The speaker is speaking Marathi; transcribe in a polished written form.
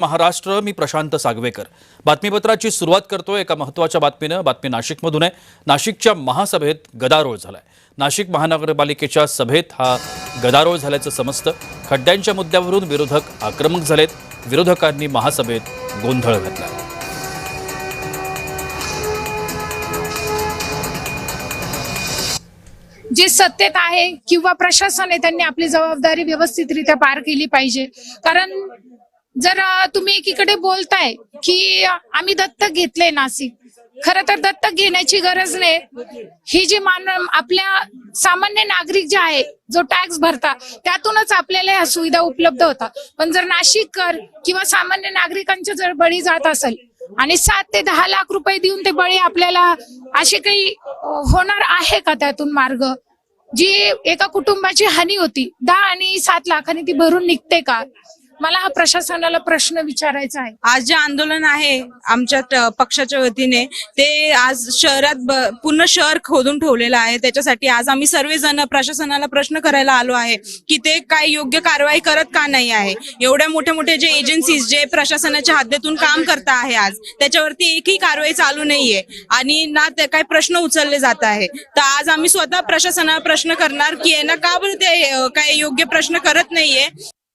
महाराष्ट्र, मी प्रशांत सागवेकर बातमीपत्राची सुरुवात करतोय एका महत्त्वाच्या बातमीनं। बातमी नाशिकमधून आहे। नाशिकच्या महासभेत गदारोळ झालाय। नाशिक महानगरपालिकेच्या सभेत हा गदारोळ झाल्याचं समजतं। खड्ड्यांच्या मुद्द्यावरून विरोधक आक्रमक झालेत। विरोधकांनी महासभेत गोंधळ घातला। जे सत्तेत आहे किंवा प्रशासन आहे त्यांनी आपली जबाबदारी व्यवस्थितरित्या पार केली पाहिजे। कारण जर तुम्ही एकीकडे बोलताय की आम्ही दत्तक घेतले नाशिक, खरं तर दत्तक घेण्याची गरज नाही। ही जी आपल्या सामान्य नागरिक जे आहे जो टॅक्स भरता त्यातूनच आपल्याला ह्या सुविधा उपलब्ध होतात। पण जर नाशिककर किंवा सामान्य नागरिकांचे जर बळी जात असेल आणि 7 ते 10 लाख रुपये देऊन ते बळी आपल्याला असे काही होणार आहे का त्यातून मार्ग? जी एका कुटुंबाची हानी होती 10 आणि 7 लाखांनी ती भरून निघते का? मला हा प्रशासनाला प्रश्न विचारायचा आहे। आज जे आंदोलन आहे आमच्या पक्षाच्या वतीने ते आज शहरात पूर्ण शहर खोदून ठेवलेलं आहे। त्याच्यासाठी आज आम्ही सर्वजण प्रशासनाला प्रश्न करायला आलो आहे की ते काय योग्य कारवाई करत का नाही आहे। एवढ्या मोठे जे एजन्सीज जे प्रशासनाच्या हद्दीतून काम करता आहे आज त्याच्यावरती एकही कारवाई चालू नाहीये आणि ना ते काही प्रश्न उचलले जात आहे। तर आज आम्ही स्वतः प्रशासनाला प्रश्न करणार की यांना का बरं ते काही योग्य प्रश्न करत नाहीये।